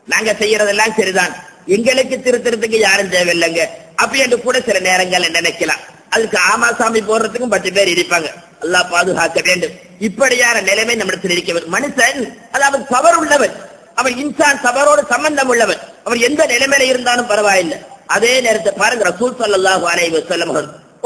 நாங்க செய்யறதெல்லாம் சரிதான், எங்களுக்கு திருத்தறதுக்கு யாரும் தேவையில்லைங்க அப்படி என்று கூட சில நேரங்கள்ல நினைக்கலாம். அதுக்கு ஆமாசாமி போடுறதுக்கும் 10 பேர் இருப்பாங்க. அல்லாஹ் பாதுகாக்க வேண்டும். இப்படியான நிலைமை நம்மிடத்தில் இருக்க வேண்டும். மனுஷன் அதாவது தவறு உள்ளவன், அவன் இன்சான் தவறோடு சம்பந்தம் உள்ளவன், அவன் எந்த நிலைமையில இருந்தாலும் பரவாயில்லை. அதே நேரத்தை பாருங்க, ரசூல் ஸல்லல்லாஹு அலைஹி வஸல்லம்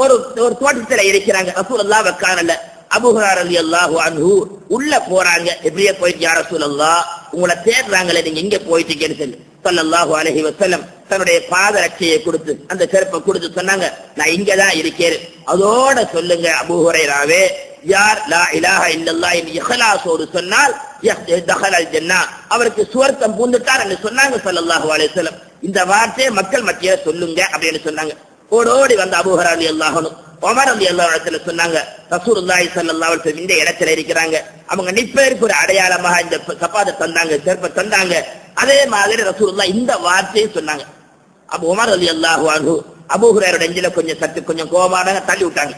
ஒரு தோட்டத்துல இருக்கிறாங்க. ரசூலுல்லாஹ் வக்கானல்ல, அபூ ஹுரைரா ரலியல்லாஹு அன்ஹு உள்ள போறாங்க. எப்படியே போயிட்டு, யா ரசூலல்லாஹ் உங்களை தேடுறாங்களே, நீங்க எங்க போயிட்டீங்கன்னு சொல்லி ஸல்லல்லாஹு அலைஹி வஸல்லம் தன்னுடைய பாதரட்சையை கொடுத்து அந்த செருப்பை கொடுத்து சொன்னாங்க, நான் இங்கதான் இருக்கேன், அதோட சொல்லுங்க அபூ ஹுரைராவே, யார் லா இலாஹ இல்லல்லாஹ் என்று இஹ்லாஸோடு சொன்னால் தஹலல் ஜன்னah, அவருக்கு சுவர்க்கம் பூந்துட்டார் என்று சொன்னாங்க ஸல்லல்லாஹு அலைஹி வஸல்லம். இந்த வார்த்தையை மக்கள் மத்தியில சொல்லுங்க அப்படின்னு சொன்னாங்க. ஓடோடி வந்த அபூ ஹுரைரா ரலியல்லாஹு அன்ஹு உமர் ரலியல்லாஹு அன்ஹு இடத்துல சொன்னாங்க, ரசூலுல்லாஹி ஸல்லல்லாஹு அலைஹி வஸல்லம் இந்த இடத்துல இருக்கிறாங்க, அவங்க நிப்பேருக்கு ஒரு அடையாளமாக இந்த சப்பாத்தை தந்தாங்க, செருப்பை தந்தாங்க. அதே மாதிரி ரசூலுல்லாஹ் இந்த வார்த்தையை சொன்னாங்க. அபூ உமர் ரலியல்லாஹு அன்ஹு அபூ ஹுரைரா நெஞ்சில கொஞ்சம் கோபமாக தள்ளி விட்டாங்க.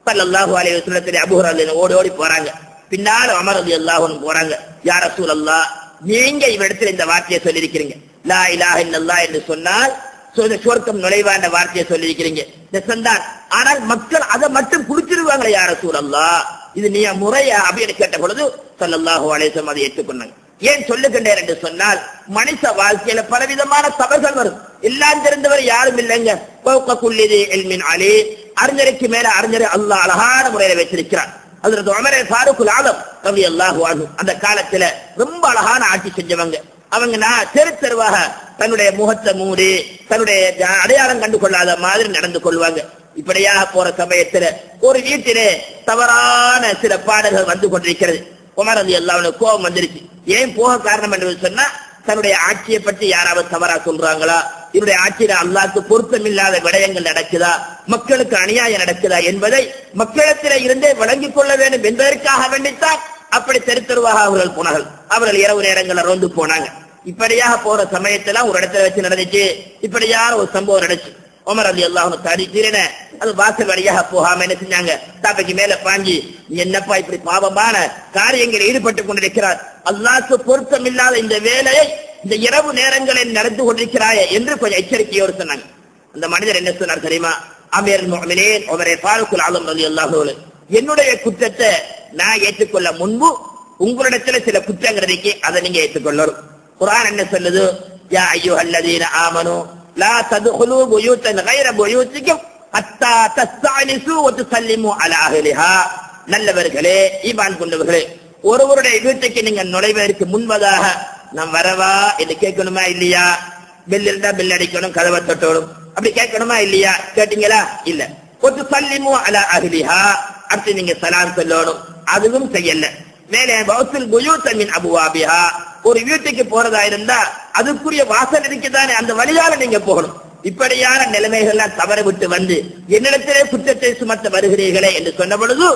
ஸல்லல்லாஹு அலைஹி வஸல்லம் அபூ ஹுரைரா ஓடி போறாங்க. பின்னால உமர் ரலியல்லாஹு அன்ஹு போறாங்க, யா ரசூலல்லாஹ் நீங்க இவரிடத்தில் இந்த வார்த்தையை சொல்லி இருக்கிறீங்க, லா இலாஹ இல்லல்லாஹ் என்று சொன்னால் சொர்க்கம் நுழைவான வார்த்தையை சொல்லி இருக்கிறீங்க, நெசந்தான். ஆனால் மக்கள் அதை மட்டும் குடிச்சிருவாங்களே யா ரசூலல்லாஹ், இது நீ முறையா அப்படின்னு கேட்ட பொழுது ஸல்லல்லாஹு அலைஹி வஸல்லம் அதை ஏற்றுக்கொண்டாங்க. ஏன் சொல்லுகின்றேன் என்று சொன்னால், மனித வாழ்க்கையில பலவிதமான தவறுகள் வரும். எல்லாம் தெரிந்தவர் யாரும் இல்லைங்க. அறிஞருக்கு மேல அறிஞரை அல்லாஹ் அழகான முறையில வச்சிருக்கிறார். ஹஜ்ரத் உமர் ஃபாரூக்குல் ஆலம் ரலியல்லாஹு அன்ஹு அந்த காலத்துல ரொம்ப அழகான ஆட்சி செஞ்சவங்க. அவங்க தெருவாக தன்னுடைய முகத்தை மூடி தன்னுடைய அடையாளம் கண்டு கொள்ளாத மாதிரி நடந்து கொள்வாங்க. இப்படியாக போற சமயத்துல ஒரு வீட்டிலே தவறான சில பாடல்கள் வந்து கொண்டிருக்கிறது. உமர் ரலியல்லாஹு அன்ஹு கோபம் வந்துருச்சு. ஏன் போக காரணம் என்று சொன்னா, தன்னுடைய ஆட்சியை பற்றி யாராவது தவறா சொல்றாங்களா, இவருடைய ஆட்சியில அல்லாஹ்க்கு பொருத்தமில்லாத விடயங்கள் நடக்குதா, மக்களுக்கு அநியாயம் நடக்குதா என்பதை மக்களிடத்தில இருந்தே விளங்கிக் கொள்ள வேண்டும் என்பதற்காக வேண்டித்தான் அப்படி தெருவாக அவர்கள் போனார்கள். அவர்கள் இரவு நேரங்களில் ரோந்து போனாங்க. இப்படியாக போற சமயத்துல ஒரு இடத்துல வச்சு நடந்துச்சு. இப்படியான ஒரு சம்பவம் நடந்துச்சு. உமர் ரலியல்லாஹு அன்ஹு தடிக்கிறேன அது வாசல் வழியாக போகாம என்ன செஞ்சாங்க, தாப்பைக்கு மேல பாஞ்சி, என்னப்பா இப்படி பாவமான காரியங்களில் ஈடுபட்டுக் கொண்டிருக்கிறார், அல்லாஹ்க்கு பொருத்தம் இல்லாத இந்த வேலையை இந்த இரவு நேரங்களில் நடந்து கொண்டிருக்கிறாயே என்று கொஞ்சம் எச்சரிக்கையோடு சொன்னாங்க. அந்த மனிதர் என்ன சொன்னார் தெரியுமா, அமீருல் முஃமினீன் உமர் ஃபாரூக்குல் ஆலம் ரலியல்லாஹு அன்ஹு, என்னுடைய குற்றத்தை நான் ஏற்றுக்கொள்ள முன்பு உங்களிடத்துல சில குற்றங்கள் இருக்கு, அதை நீங்க ஏற்றுக்கொள்ளணும். குர்ஆன் என்ன சொல்லுது, யா அய்யுஹல்லதீன ஆமனூ லா தத்குலூ புயூத்தன் கைர புயூத்திக்கும் ஹத்தா தஸ்தஅனிசூ வ துஸல்லிமூ அலா அஹ்லிஹா. நல்லவர்களே, ஈமான் கொண்டவர்களே, ஒருவருடைய வீட்டுக்கு நீங்க நுழைவதற்கு முன்பதாக நாம் வரவா என்று கேட்கணுமா இல்லையா? பெல் இருந்தா பெல் அடிக்கணும், கதவை தட்டணும், அப்படி கேட்கணுமா இல்லையா? கேட்டீங்களா? இல்ல. வ துஸல்லிமூ அலா அஹ்லிஹா, அடுத்து நீங்க சலாம் சொல்லணும், அதுவும் செய்யல. மேலே பௌத்துல் புயூத்த மின் அபுவாபிஹா, ஒரு வீட்டுக்கு போறதா இருந்தா அதுக்குரிய வாசல் இருக்குதானே, அந்த வழியால நீங்க போகணும். இப்படியான நிலைமைகள்லாம் தவற விட்டு வந்து என்னிடத்திலே குற்றத்தை சுமத்த வருகிறீர்களே என்று சொன்ன பொழுது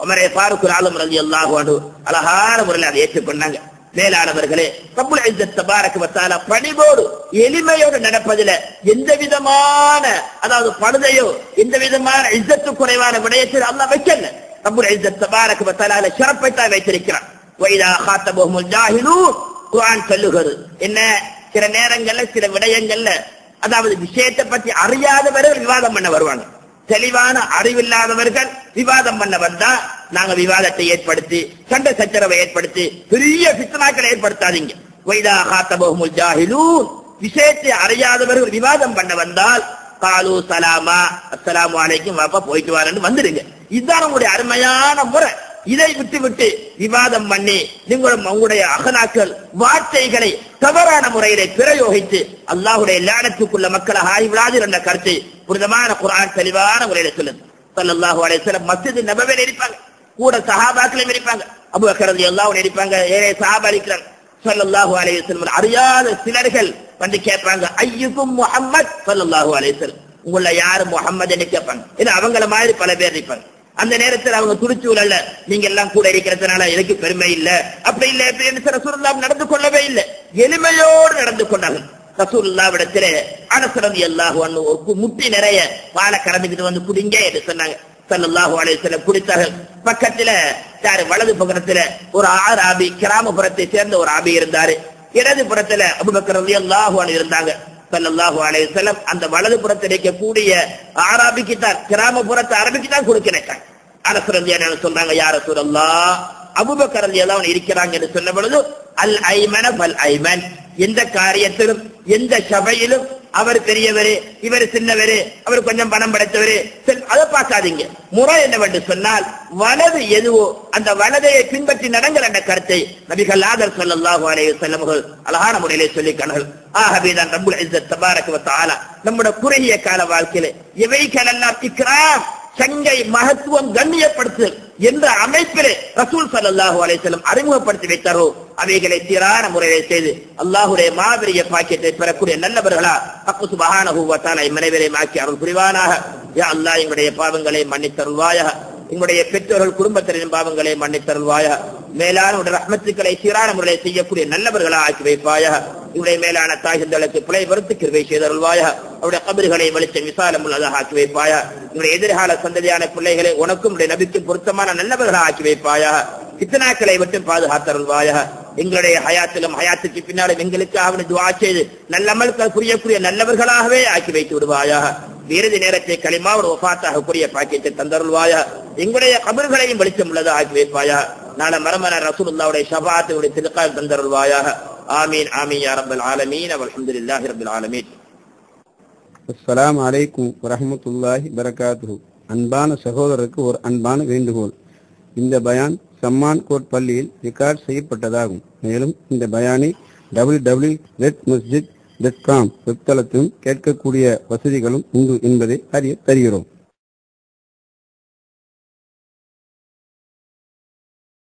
உமர் ஃபாரூக்குல் ஆலம் ரலியல்லாஹு அன்ஹு அழகான முறையில் அதை ஏற்றுக்கொண்டாங்க. மேலானவர்களே, ரப்புல் இஸ்ஸத் தபாரக வ தஆலா பணிவோடு எளிமையோடு நடப்பதில் எந்த விதமான அதாவது பழுதையோ எந்த விதமான இஸ்ஸத்து குறைவான விடயத்தில் அல்லாஹ் வைக்கல. ரப்புல் இஸ்ஸத் தபாரக வ தஆலா சிறப்பை தான் வைத்திருக்கிறான். வைதா காத்தபஹுல் ஜாஹிலூன், குர்ஆன் சொல்லுகிறது என்ன, சில நேரங்கள்ல சில விடயங்கள்ல அதாவது விஷயத்தை பற்றி அறியாதவர்கள் விவாதம் பண்ண வருவாங்க. தெளிவான அறிவில்லாதவர்கள் விவாதம் பண்ண வந்தா நாங்க விவாதத்தை ஏற்படுத்தி சண்டை சச்சரவை ஏற்படுத்தி பெரிய ஃபித்னாக்களை ஏற்படுத்தாதீங்க. வைதா காத்தபஹுல் ஜாஹிலூன், விஷயத்தை அறியாதவர்கள் விவாதம் பண்ண வந்தால் காலு சலாமா, அஸ்ஸலாமு அலைக்கும், வாப்பா போயிட்டு வாரன்னு வந்துடுங்க. இதுதான் உங்களுடைய அருமையான முறை. இதை விட்டு விவாதம் பண்ணி உங்களுடைய அகனாக்கள் வார்த்தைகளை தவறான முறையிலே பிரயோகித்து அல்லாஹ்வுடைய லானத்துக்குள்ள மக்களாக ஆய்விடாது என்ற கருத்தை புனிதமான குர்ஆன் தெளிவான முறையில சொல்லுது. ஸல்லல்லாஹு அலைஹி வஸல்லம் மஸ்ஜித் நபவியில இருப்பாங்க, கூட சஹாபாக்களும் இருப்பாங்க, அபூபக்கர் ரலியல்லாஹு அன்ஹு இருப்பாங்க, ஏழை சஹாபா இருக்கிறாங்க. ஸல்லல்லாஹு அலைஹி வஸல்லம் அறியாத சிலர்கள் வந்து கேட்பாங்க, ஐயுக்கும் முஹம்மத் ஸல்லல்லாஹு அலைஹி வஸல்லம், உங்கள யாரு முஹம்மது என்று கேட்பாங்க. ஏன்னா அவங்கள மாதிரி பல பேர் இருப்பாங்க. அந்த நேரத்தில் அவங்க துடிச்சூழல்ல நீங்க எல்லாம் கூட இருக்கிறதுனால எனக்கு பெருமை இல்ல, அப்படி இல்ல எப்படி ரசூலுல்லாஹ் நடந்து கொள்ளவே இல்லை, எளிமையோடு நடந்து கொண்டார்கள். ரசூலுல்லாஹ்விடத்திலே அனஸ் ரலியல்லாஹு அன்ஹு ஒரு முட்டி நிறைய பாலை கறந்துக்கிட்டு வந்து குடிங்க என்று சொன்னாங்க. ஸல்லல்லாஹு அலைஹி வஸல்லம் குடித்தார்கள். பக்கத்துல யாரு வலது பக்கத்துல ஒரு ஆராபி, கிராமப்புறத்தை சேர்ந்த ஒரு ஆபி இருந்தாரு. இடது புறத்துல அபூபக்கர் ரலியல்லாஹு அன்ஹு இருந்தாங்க. ஸல்லல்லாஹு அலைஹி வஸல்லம் அந்த வலது புறத்தில் இருக்கக்கூடிய ஆராபிக்கு தான், கிராமப்புறத்து அரபிக்கு தான் கொடுக்க நினைச்சாங்க. அனஸ் ரலியல்லாஹு அன்ஹு சொல்றாங்க, யா ரசூலல்லாஹ், அபூபக்கர் ரலியல்லாஹு அன்ஹு இருக்கிறாங்க என்று சொன்ன பொழுது அல் ஐமன ஃபல் ஐமன், எந்த காரியத்திலும் எந்த சபையிலும் அவர் பெரியவரு இவர் சின்னவரு, அவர் கொஞ்சம் பணம் படைத்தவரு, அதை பார்க்காதீங்க. முறை என்னவென்று சொன்னால் வலது எதுவோ அந்த வலதையை பின்பற்றி நடங்கள் என்ற கருத்தை நபிகள் நாதர் ஸல்லல்லாஹு அலைஹி வஸல்லம் அழகான முறையிலே சொல்லிக்கிறார்கள். ஆகவேதான் ரப்புல் இஸ்ஸத் தபாரக வ தஆலா நம்முடைய குறுகிய கால வாழ்க்கையிலே எவைகளெல்லாம் இக்ராம், சங்கை, மகத்துவம், கண்ணியப்படுத்துதல் என்ற அமைப்பிலே ரசூல் ஸல்லல்லாஹு அலைஹி வஸல்லம் அறிமுகப்படுத்தி வைத்தாரோ அவைகளை சீரான முறையை செய்து அல்லாஹ்வுடைய மாபெரிய பாக்கியத்தை பெறக்கூடிய நல்லவர்களா அல்லாஹ் சுப்ஹானஹு வ தஆலா இம்மனைவரையும் ஆக்கி அருள் புரிவானாக. யா அல்லாஹ், எங்களுடைய பாவங்களை மன்னித்தருள்வாயாக, எங்களுடைய பெற்றோர்கள் குடும்பத்தினரின் பாவங்களை மன்னித்தருள்வாயாக, மேலான உடைய ரஹ்மத்துக்களை சீரான முறையை செய்யக்கூடிய நல்லவர்களா ஆக்கி வைப்பாயாக. இவருடைய மேலான தாய்களுக்கு பிழை பொறுத்து கிருபை செய்தருள்வாயாக, அவருடைய கபர்களை வெளிச்சம் விசாலம் உள்ளதாக ஆக்கி வைப்பாயா. எங்களுடைய எதிர்கால சந்ததியான பிள்ளைகளை உனக்கும் உடைய நபிக்கு பொருத்தமான நல்லவர்களா ஆக்கி வைப்பாயாக. ஃபித்னாக்களை விட்டு பாதுகாத்தருள்வாயாக. எங்களுடைய ஹயாத்திலும் ஹயாத்துக்கு பின்னாலும் எங்களுக்காக துஆ செய்து நல்ல அமல்கள் புரியக்கூடிய நல்லவர்களாகவே ஆக்கி வைத்து விடுவாயாக. இறுதி நேரத்தை களிமாவோடு வஃபாத்தாக கூடிய பாக்கியத்தை தந்தருள்வாயா. எங்களுடைய கபர்களையும் வெளிச்சம் உள்ளதா ஆக்கி வைப்பாயா. நாளை மரமன ரசூலுல்லாஹ்வுடைய ஷஃபாஅத்துடைய தில்கால் தந்தருள்வாயாக. ஆமீன் ஆமீன் யா ரப்பல் ஆலமீன் வல்ஹம்துலில்லாஹி ரப்பில் ஆலமீன். அஸ்ஸலாமு அலைக்கும் வரஹ்மத்துல்லாஹி பரகாத்துஹு. அன்பான சகோதரருக்கு ஒரு அன்பான வேண்டுகோள். இந்த பயான் சம்மான் கோட் பள்ளியில் ரெக்கார்ட் செய்யப்பட்டதாகும். மேலும் இந்த பயானை www.masjid.com வெப்தளத்திலும் கேட்கக்கூடிய வசதிகளும் உண்டு என்பதை அறிய தருகிறோம்.